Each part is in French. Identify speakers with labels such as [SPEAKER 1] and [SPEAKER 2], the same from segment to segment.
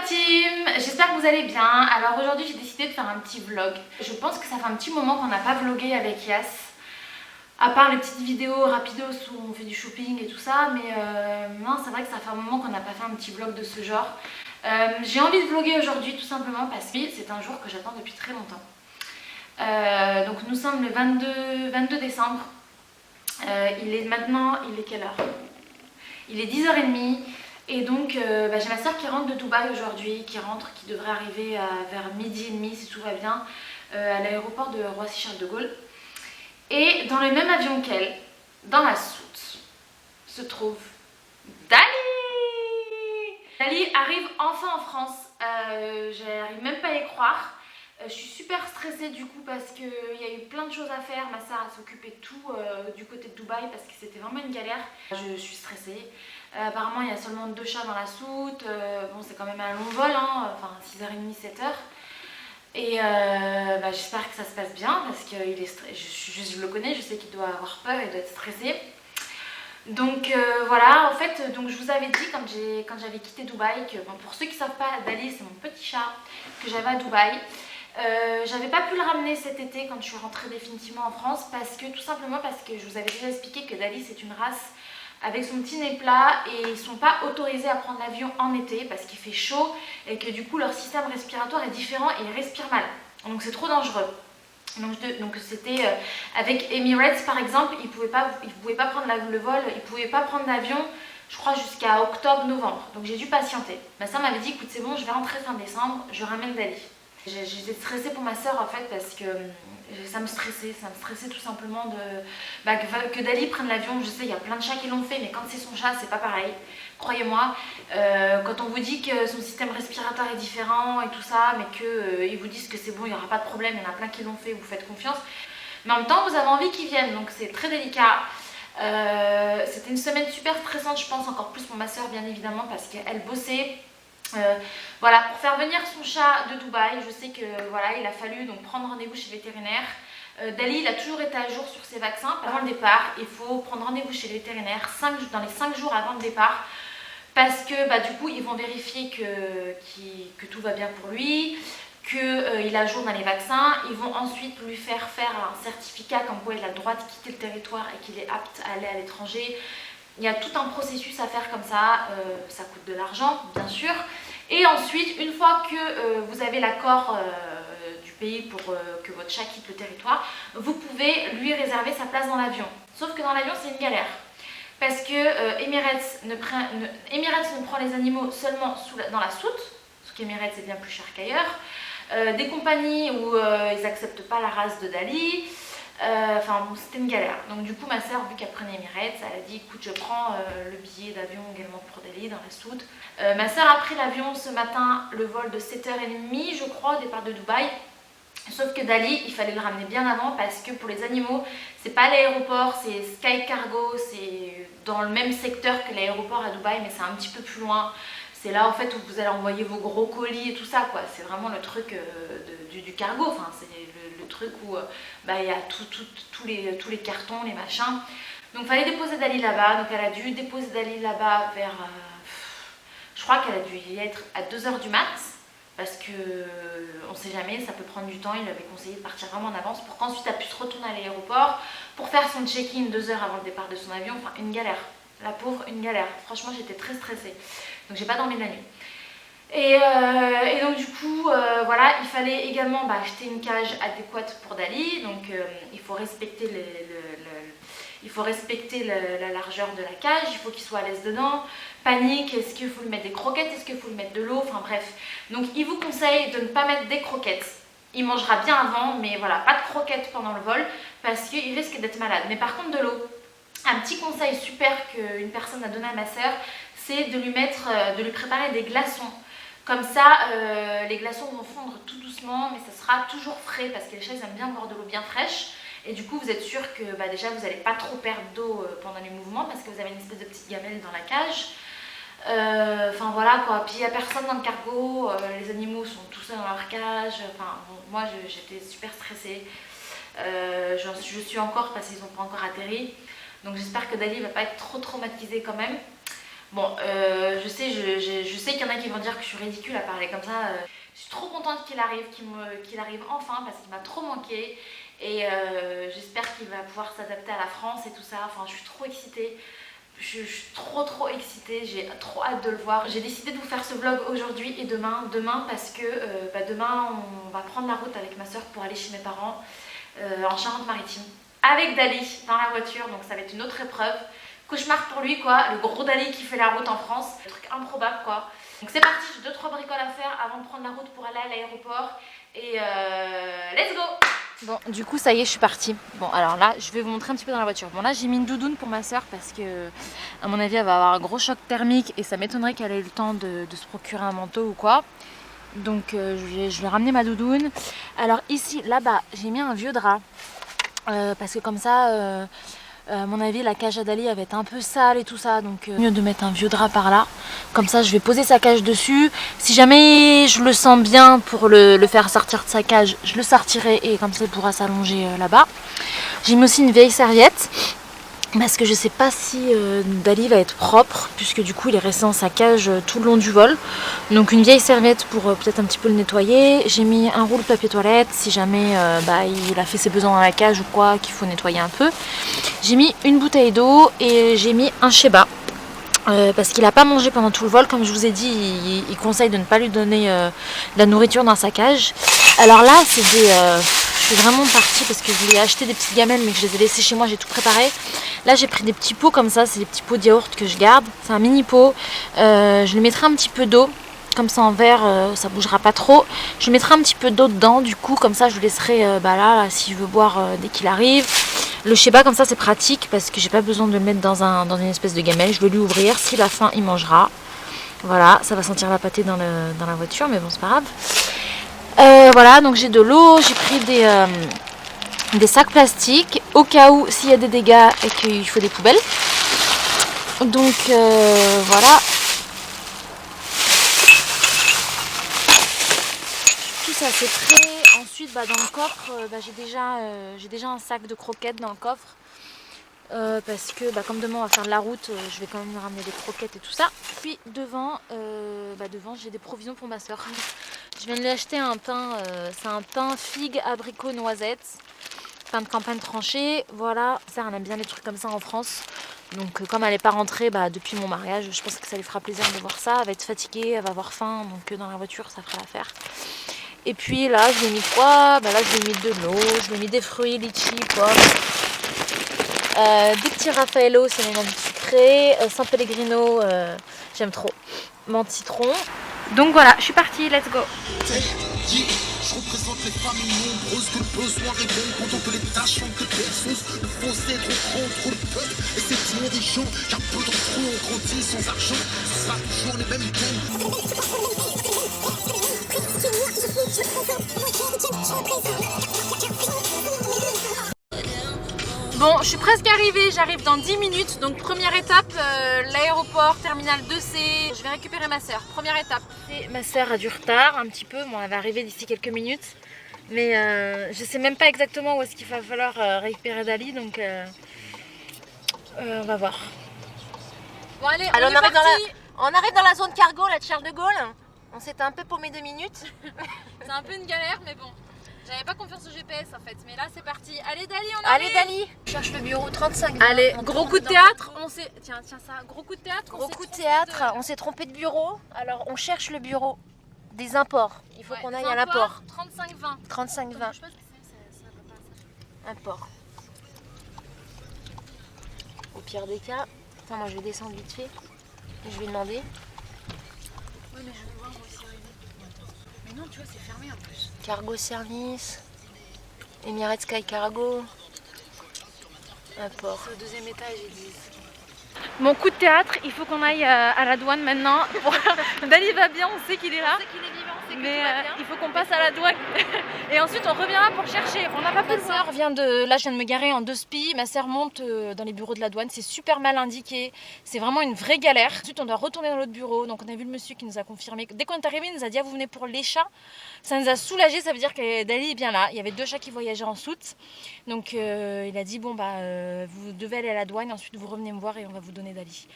[SPEAKER 1] team, j'espère que vous allez bien. Alors aujourd'hui j'ai décidé de faire un petit vlog. Je pense que ça fait un petit moment qu'on n'a pas vlogué avec Yas. À part les petites vidéos rapidos où on fait du shopping et tout ça. Mais non, c'est vrai que ça fait un moment qu'on n'a pas fait un petit vlog de ce genre. J'ai envie de vlogger aujourd'hui tout simplement parce que c'est un jour que j'attends depuis très longtemps. Donc nous sommes le 22 décembre. Il est quelle heure? Il est 10h30. Et donc j'ai ma soeur qui rentre de Dubaï aujourd'hui, qui devrait arriver vers midi et demi si tout va bien, à l'aéroport de Roissy-Charles de Gaulle. Et dans le même avion qu'elle, dans la soute, se trouve Dali. Dali arrive enfin en France, j'arrive même pas à y croire. Je suis super stressée du coup parce qu'il y a eu plein de choses à faire. Ma soeur a s'occupé de tout du côté de Dubaï parce que c'était vraiment une galère. Je suis stressée. Apparemment il y a seulement 2 chats dans la soute. Bon, c'est quand même un long vol, hein, enfin 6h30, 7h. Et j'espère que ça se passe bien parce que je le connais, je sais qu'il doit avoir peur, il doit être stressé. Donc voilà, en fait, donc je vous avais dit quand j'avais quitté Dubaï que, bon, pour ceux qui ne savent pas, Dali c'est mon petit chat que j'avais à Dubaï. J'avais pas pu le ramener cet été quand je suis rentrée définitivement en France tout simplement parce que je vous avais déjà expliqué que Dali c'est une race avec son petit nez plat et ils sont pas autorisés à prendre l'avion en été parce qu'il fait chaud et que du coup leur système respiratoire est différent et ils respirent mal, donc c'est trop dangereux. Donc c'était avec Emirates par exemple, ils pouvaient pas prendre le vol, ils pouvaient pas prendre l'avion je crois jusqu'à octobre-novembre, donc j'ai dû patienter. Ma soeur m'avait dit écoute c'est bon, je vais rentrer fin décembre, je ramène Dali. J'étais stressée pour ma soeur en fait parce que ça me stressait tout simplement que Dali prenne l'avion. Je sais, il y a plein de chats qui l'ont fait, mais quand c'est son chat, c'est pas pareil. Croyez-moi, quand on vous dit que son système respiratoire est différent et tout ça, mais qu'ils vous disent que c'est bon, il n'y aura pas de problème, il y en a plein qui l'ont fait, vous faites confiance. Mais en même temps, vous avez envie qu'ils viennent, donc c'est très délicat. C'était une semaine super stressante, je pense, encore plus pour ma soeur, bien évidemment, parce qu'elle bossait. Voilà, pour faire venir son chat de Dubaï, je sais que voilà, il a fallu donc prendre rendez-vous chez le vétérinaire. Dali, il a toujours été à jour sur ses vaccins. Avant le départ, il faut prendre rendez-vous chez le vétérinaire dans les 5 jours avant le départ. Parce que du coup, ils vont vérifier que tout va bien pour lui, qu'il est à jour dans les vaccins. Ils vont ensuite lui faire un certificat comme quoi il a le droit de quitter le territoire et qu'il est apte à aller à l'étranger. Il y a tout un processus à faire comme ça coûte de l'argent bien sûr. Et ensuite, une fois que vous avez l'accord du pays pour que votre chat quitte le territoire, vous pouvez lui réserver sa place dans l'avion. Sauf que dans l'avion, c'est une galère. Parce que Emirates ne prend les animaux seulement dans la soute, parce qu'Emirates est bien plus cher qu'ailleurs. Des compagnies où ils n'acceptent pas la race de Dali. Enfin bon, c'était une galère. Donc du coup ma soeur, vu qu'elle prenait Emirates, elle a dit écoute je prends le billet d'avion également pour Dali dans la soute. Ma soeur a pris l'avion ce matin, le vol de 7h30 je crois au départ de Dubaï. Sauf que Dali, il fallait le ramener bien avant parce que pour les animaux, c'est pas l'aéroport, c'est Sky Cargo, c'est dans le même secteur que l'aéroport à Dubaï mais c'est un petit peu plus loin. C'est là en fait où vous allez envoyer vos gros colis et tout ça quoi. C'est vraiment le truc du cargo, enfin c'est le truc où il y a tous les cartons, les machins. Donc il fallait déposer Dali là-bas, donc elle a dû déposer Dali là-bas vers... je crois qu'elle a dû y être à 2h du mat, parce que on sait jamais, ça peut prendre du temps, il avait conseillé de partir vraiment en avance pour qu'ensuite elle puisse retourner à l'aéroport pour faire son check-in 2 heures avant le départ de son avion, enfin une galère. La pauvre, une galère. Franchement, j'étais très stressée. Donc, j'ai pas dormi de la nuit. Et donc, du coup, voilà, il fallait également acheter une cage adéquate pour Dali. Donc, il faut respecter la largeur de la cage. Il faut qu'il soit à l'aise dedans. Panique, est-ce qu'il faut lui mettre des croquettes? Est-ce qu'il faut lui mettre de l'eau? Enfin, bref. Donc, il vous conseille de ne pas mettre des croquettes. Il mangera bien avant, mais voilà, pas de croquettes pendant le vol parce qu'il risque d'être malade. Mais par contre, de l'eau. Un petit conseil super qu'une personne a donné à ma soeur, c'est de lui préparer des glaçons. Comme ça, les glaçons vont fondre tout doucement, mais ça sera toujours frais parce que les chats ils aiment bien boire de l'eau bien fraîche. Et du coup, vous êtes sûr que déjà vous n'allez pas trop perdre d'eau pendant les mouvements parce que vous avez une espèce de petite gamelle dans la cage. Enfin voilà quoi. Puis il n'y a personne dans le cargo, les animaux sont tout seuls dans leur cage. Enfin, bon, moi j'étais super stressée. Je suis encore parce qu'ils n'ont pas encore atterri. Donc j'espère que Dali ne va pas être trop traumatisé quand même. Bon, je sais qu'il y en a qui vont dire que je suis ridicule à parler comme ça. Je suis trop contente qu'il arrive enfin parce qu'il m'a trop manqué. Et j'espère qu'il va pouvoir s'adapter à la France et tout ça. Enfin, je suis trop excitée. Je suis trop excitée, j'ai trop hâte de le voir. J'ai décidé de vous faire ce vlog aujourd'hui et demain parce que demain on va prendre la route avec ma soeur pour aller chez mes parents en Charente-Maritime avec Dali dans la voiture, donc ça va être une autre épreuve. Cauchemar pour lui quoi, le gros Dali qui fait la route en France, un truc improbable quoi. Donc c'est parti, j'ai 2-3 bricoles à faire avant de prendre la route pour aller à l'aéroport et let's go! Bon, du coup, ça y est, je suis partie. Bon, alors là, je vais vous montrer un petit peu dans la voiture. Bon, là, j'ai mis une doudoune pour ma soeur parce que, à mon avis, elle va avoir un gros choc thermique et ça m'étonnerait qu'elle ait eu le temps de se procurer un manteau ou quoi. Donc, je vais ramener ma doudoune. Alors, ici, là-bas, j'ai mis un vieux drap parce que comme ça, à mon avis, la cage à Dali va être un peu sale et tout ça, donc mieux de mettre un vieux drap par là. Comme ça, je vais poser sa cage dessus. Si jamais je le sens bien pour le faire sortir de sa cage, je le sortirai et comme ça, il pourra s'allonger là-bas. J'ai mis aussi une vieille serviette parce que je sais pas si Dali va être propre puisque du coup il est resté dans sa cage tout le long du vol. Donc une vieille serviette pour peut-être un petit peu le nettoyer. J'ai mis un rouleau de papier toilette si jamais il a fait ses besoins dans la cage ou quoi, qu'il faut nettoyer un peu. J'ai mis une bouteille d'eau et j'ai mis un Sheba. Parce qu'il n'a pas mangé pendant tout le vol, comme je vous ai dit, il conseille de ne pas lui donner de la nourriture dans sa cage. Alors là, c'est je suis vraiment partie parce que je voulais acheter des petites gamelles mais que je les ai laissées chez moi, j'ai tout préparé. Là j'ai pris des petits pots comme ça, c'est des petits pots de yaourt que je garde, c'est un mini pot. Je lui mettrai un petit peu d'eau, comme ça en verre ça bougera pas trop. Je lui mettrai un petit peu d'eau dedans, du coup comme ça je le laisserai là s'il veut boire dès qu'il arrive. Le Sheba comme ça c'est pratique parce que j'ai pas besoin de le mettre dans une espèce de gamelle. Je vais lui ouvrir, s'il a faim il mangera. Voilà, ça va sentir la pâtée dans la voiture mais bon c'est pas grave. Voilà, donc j'ai de l'eau, j'ai pris des sacs plastiques au cas où s'il y a des dégâts et qu'il faut des poubelles. Donc voilà. Tout ça c'est prêt. Ensuite dans le coffre j'ai déjà un sac de croquettes dans le coffre. Parce que comme demain on va faire de la route, je vais quand même ramener des croquettes et tout ça. Puis devant j'ai des provisions pour ma soeur. Je viens de lui acheter un pain, c'est un pain figue, abricot, noisette, pain de campagne tranché. Voilà, ça elle aime bien les trucs comme ça en France. Donc comme elle n'est pas rentrée depuis mon mariage, je pense que ça lui fera plaisir de voir ça. Elle va être fatiguée, elle va avoir faim, donc dans la voiture ça fera l'affaire. Et puis là je lui ai mis quoi? Là je lui ai mis de l'eau, je lui ai mis des fruits, litchi, pommes. Des petits Raffaello, c'est mes menthes sucrées. San Pellegrino, j'aime trop. Menthe citron. Donc voilà, je suis partie, let's go.
[SPEAKER 2] Je représente les familles nombreuses que le besoin répond pendant que les tâches manquent de personnes. Le fossé est trop grand, trop de peuple et c'est dirigeant. Car peu d'entre eux ont grandi sans argent. Ce sera toujours les mêmes thèmes.
[SPEAKER 1] Bon, je suis presque arrivée, j'arrive dans 10 minutes. Donc première étape, l'aéroport, terminal 2C. Je vais récupérer ma soeur, première étape. Et ma soeur a du retard un petit peu, bon elle va arriver d'ici quelques minutes. Mais je sais même pas exactement où est-ce qu'il va falloir récupérer Dali, donc on va voir. Bon allez, on est parti.
[SPEAKER 3] On arrive dans la zone cargo là de Charles de Gaulle. On s'était un peu paumé 2 minutes.
[SPEAKER 1] C'est un peu une galère mais bon. J'avais pas confiance au GPS en fait, mais là c'est parti. Allez Dali, on
[SPEAKER 3] arrive.
[SPEAKER 1] Allez
[SPEAKER 3] Dali. Je cherche le bureau 35.
[SPEAKER 1] Allez, gros coup de théâtre. On s'est tiens ça, gros coup de théâtre.
[SPEAKER 3] Gros coup de théâtre. On s'est trompé de bureau. Alors on cherche le bureau des imports. Il faut qu'on aille à l'import.
[SPEAKER 1] 35-20.
[SPEAKER 3] 35-20. Import. Au pire des cas, attends, moi je vais descendre vite fait et je vais demander.
[SPEAKER 1] Oui mais je vais voir moi aussi arriver. Mais non, tu vois, c'est fermé en plus.
[SPEAKER 3] Cargo Service, Emirates Sky Cargo, import.
[SPEAKER 1] C'est au deuxième étage, ils disent. Mon coup de théâtre, il faut qu'on aille à la douane maintenant. Dali va bien, on sait qu'il est là. On sait qu'il est vivant, on sait que tout va bien. Il faut qu'on passe à la douane. Et ensuite on reviendra pour le chercher. On n'a pas pu le voir. Là je viens de me garer en 2 spi. Ma soeur monte dans les bureaux de la douane. C'est super mal indiqué. C'est vraiment une vraie galère. Ensuite on doit retourner dans l'autre bureau. Donc on a vu le monsieur qui nous a confirmé. Dès qu'on est arrivé, il nous a dit ah, vous venez pour les chats. Ça nous a soulagé. Ça veut dire que Dali est bien là. Il y avait 2 chats qui voyageaient en soute. Donc il a dit bon vous devez aller à la douane. Ensuite vous revenez me voir et on va vous donner Dali.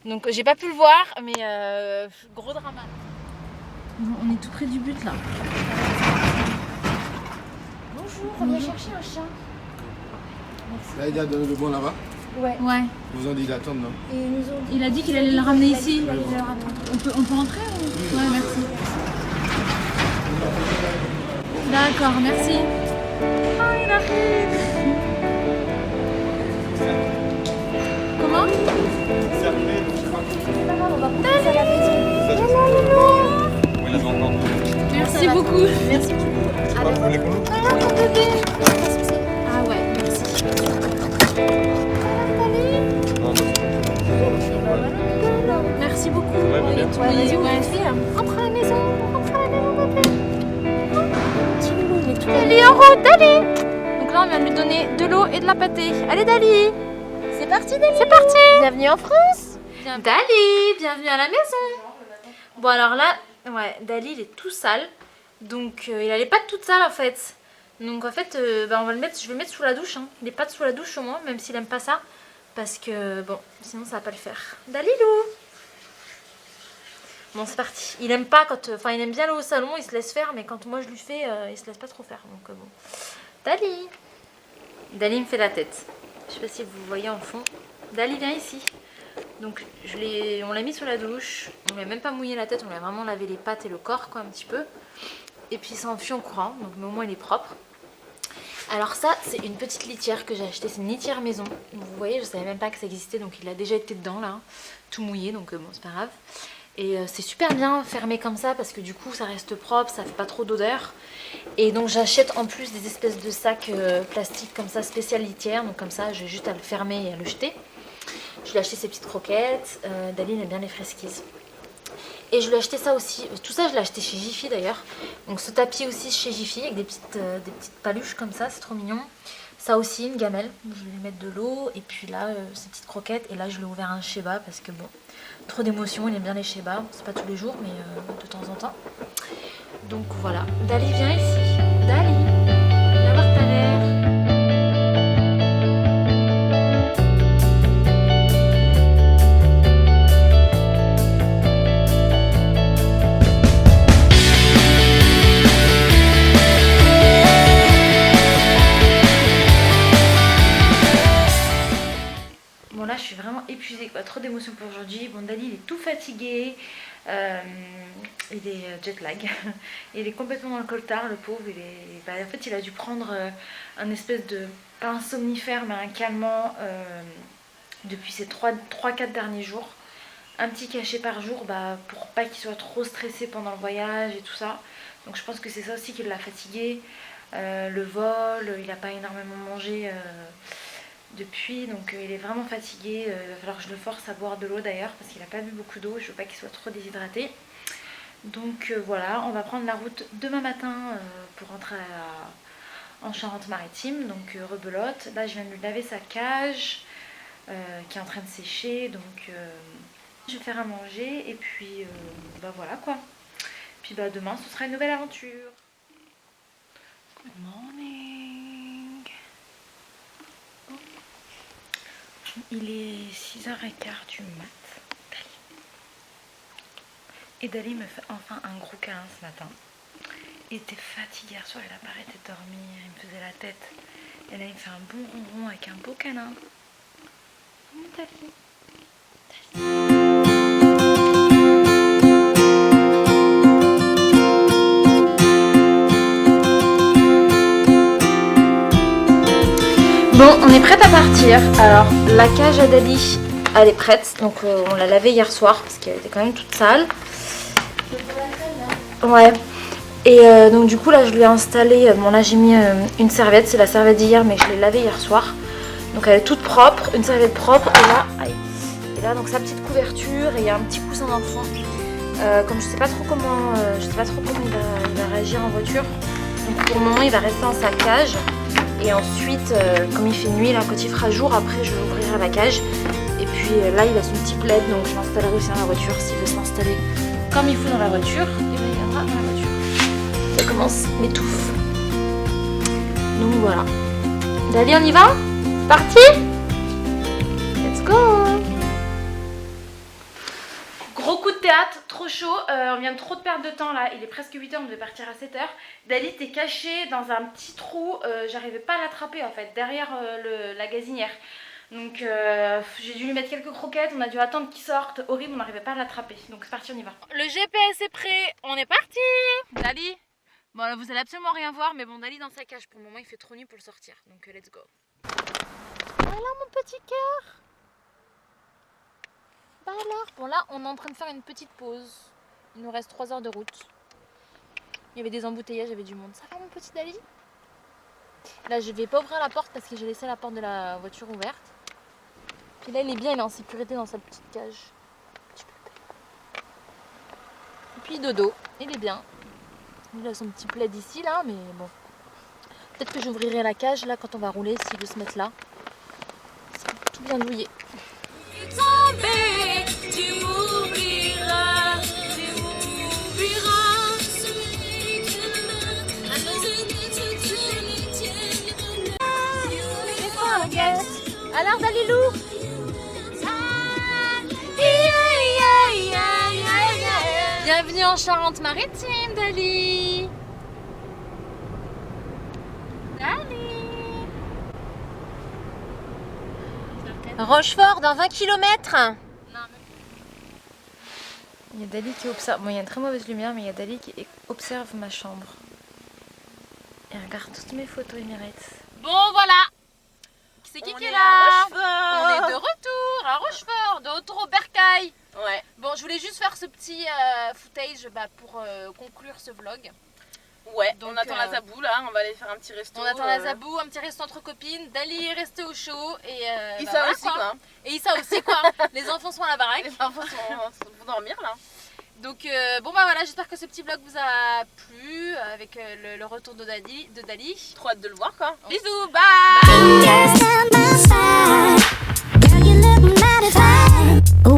[SPEAKER 1] Donc j'ai pas pu le voir, mais gros drama. On est tout près du but là.
[SPEAKER 3] Bonjour, on vient chercher un chat.
[SPEAKER 2] Là, il a donné le bon là-bas.
[SPEAKER 1] Ouais.
[SPEAKER 2] Ils vous ont dit d'attendre, non?
[SPEAKER 3] Et ils nous ont dit
[SPEAKER 1] Il a dit qu'il allait le ramener ici.
[SPEAKER 3] qu'il allait le ramener.
[SPEAKER 1] On peut rentrer ou... Ouais, merci. D'accord, merci. Ah, il arrive. Comment?
[SPEAKER 3] On va prendre ça à la maison.
[SPEAKER 1] Merci beaucoup.
[SPEAKER 3] Merci beaucoup.
[SPEAKER 2] Vous voulez qu'on ouvre?
[SPEAKER 3] Ah, mon bébé.
[SPEAKER 1] Ah ouais, merci. Merci beaucoup.
[SPEAKER 3] Rentre à la maison. Rentre à la maison, bébé. Petit loulou, il est tout
[SPEAKER 1] Dali en route, Dali. Donc là, on vient de lui donner de l'eau et de la pâtée. Allez, Dali.
[SPEAKER 3] C'est parti, Dali.
[SPEAKER 1] C'est parti.
[SPEAKER 3] Bienvenue en France.
[SPEAKER 1] Dali, bienvenue à la maison. Bon alors là, ouais, Dali il est tout sale. Donc il a les pattes toutes sales en fait. Donc en fait, on va le mettre, je vais le mettre sous la douche. Hein. Les pattes sous la douche au moins, même s'il aime pas ça. Parce que bon, sinon ça va pas le faire. Dalilou. Bon c'est parti. Il aime pas quand, enfin il aime bien aller au salon, il se laisse faire. Mais quand moi je lui fais, il se laisse pas trop faire. Donc bon. Dali. Dali me fait la tête. Je sais pas si vous voyez en fond. Dali viens ici. Donc on l'a mis sous la douche, on lui a même pas mouillé la tête, on lui a vraiment lavé les pattes et le corps quoi un petit peu. Et puis il s'enfuit en courant, donc mais au moins il est propre. Alors ça c'est une petite litière que j'ai achetée, c'est une litière maison. Vous voyez, je savais même pas que ça existait, donc il a déjà été dedans là, tout mouillé, donc bon c'est pas grave. Et c'est super bien fermé comme ça parce que du coup ça reste propre, ça fait pas trop d'odeur. Et donc j'achète en plus des espèces de sacs plastiques comme ça, spécial litière, donc comme ça j'ai juste à le fermer et à le jeter. Je lui ai acheté ces petites croquettes, Daline aime bien les friskies. Et je lui ai acheté ça aussi, tout ça je l'ai acheté chez Jiffy d'ailleurs. Donc ce tapis aussi chez Jiffy avec des petites paluches comme ça, c'est trop mignon. Ça aussi, une gamelle, je vais lui mettre de l'eau. Et puis là, ces petites croquettes. Et là je lui ai ouvert un Sheba parce que bon, trop d'émotions, il aime bien les Sheba. C'est pas tous les jours mais de temps en temps. Donc voilà, Dali viens ici, Dali, viens voir ta mère. Bon là je suis vraiment épuisée quoi, trop d'émotions pour aujourd'hui. Bon Dali il est tout fatigué, il est jet lag, il est complètement dans le coltard le pauvre. En fait il a dû prendre un espèce de, pas un somnifère mais un calmant depuis ces 3-4 derniers jours. Un petit cachet par jour pour pas qu'il soit trop stressé pendant le voyage et tout ça. Donc je pense que c'est ça aussi qui l'a fatigué. Le vol, il n'a pas énormément mangé depuis, donc il est vraiment fatigué. Il va falloir que je le force à boire de l'eau d'ailleurs parce qu'il n'a pas bu beaucoup d'eau, je veux pas qu'il soit trop déshydraté. Donc voilà, on va prendre la route demain matin pour rentrer en Charente-Maritime, donc rebelote. Là je viens de lui laver sa cage qui est en train de sécher, donc je vais faire à manger et puis voilà quoi. Puis demain ce sera une nouvelle aventure. Good morning. Il est 6h15 du mat. Dali. Et Dali me fait enfin un gros câlin ce matin. Il était fatigué hier soir, il n'a pas arrêté de dormir, il me faisait la tête. Et là il me fait un bon ronron avec un beau câlin. Dali. Bon, on est prête à partir. Alors, la cage à Dali, elle est prête. Donc, on l'a lavée hier soir parce qu'elle était quand même toute sale. Ouais. Et donc, du coup, là, je lui ai installé. Bon, là, j'ai mis une serviette. C'est la serviette d'hier, mais je l'ai lavée hier soir. Donc, elle est toute propre. Une serviette propre. Et là, donc, sa petite couverture. Et il y a un petit coussin dans le fond. Comme je sais pas trop comment il va réagir en voiture. Donc, pour le moment, il va rester dans sa cage. Et ensuite, comme il fait nuit, là, quand il fera jour, après je l'ouvrirai la cage. Et puis là, il a son petit plaid, donc je l'installerai aussi dans la voiture. S'il veut s'installer comme il faut dans la voiture, et bien il viendra dans la voiture. Ça commence m'étouffe. Donc voilà. Dali, on y va? C'est parti? Let's go! théâtre, trop chaud, on vient de trop de perdre de temps là, il est presque 8h, on devait partir à 7h. Dali était caché dans un petit trou, j'arrivais pas à l'attraper en fait, derrière la gazinière. Donc j'ai dû lui mettre quelques croquettes, on a dû attendre qu'il sorte, horrible, on n'arrivait pas à l'attraper. Donc c'est parti, on y va. Le GPS est prêt, on est parti. Dali. Bon là vous allez absolument rien voir, mais bon Dali dans sa cage, pour le moment il fait trop nuit pour le sortir, donc let's go. Alors mon petit cœur. Bah alors. Bon là on est en train de faire une petite pause, il nous reste 3 heures de route. Il y avait des embouteillages, il y avait du monde. Ça va mon petit Dali? Là je vais pas ouvrir la porte parce que j'ai laissé la porte de la voiture ouverte. Puis là il est bien, il est en sécurité dans sa petite cage. Et puis dodo, il est bien. Il a son petit plaid ici là, mais bon. Peut-être que j'ouvrirai la cage là quand on va rouler s'il veut se mettre là. C'est tout bien douillé. Alors Dalilou. Bienvenue en Charente-Maritime, Dali. Dali.
[SPEAKER 3] Rochefort dans 20 km.
[SPEAKER 1] Il y a Dali qui observe. Bon, il y a une très mauvaise lumière, mais il y a Dali qui observe ma chambre. Et regarde toutes mes photos, Emirates. Bon, voilà. C'est qui est là? On est de retour à Rochefort, de retour au Bercail.
[SPEAKER 3] Ouais.
[SPEAKER 1] Bon, je voulais juste faire ce petit footage pour conclure ce vlog.
[SPEAKER 3] Ouais,
[SPEAKER 1] donc,
[SPEAKER 3] on attend la Zabou là, on va aller faire un petit resto.
[SPEAKER 1] On attend la Zabou, un petit resto entre copines. Dali est resté au chaud et
[SPEAKER 3] Issa
[SPEAKER 1] voilà,
[SPEAKER 3] aussi quoi.
[SPEAKER 1] Et Issa aussi quoi. Les enfants sont à la baraque.
[SPEAKER 3] Les enfants vont dormir là.
[SPEAKER 1] Donc bon bah voilà, j'espère que ce petit vlog vous a plu avec le retour de Dali.
[SPEAKER 3] Trop hâte de le voir quoi.
[SPEAKER 1] Bisous, bye.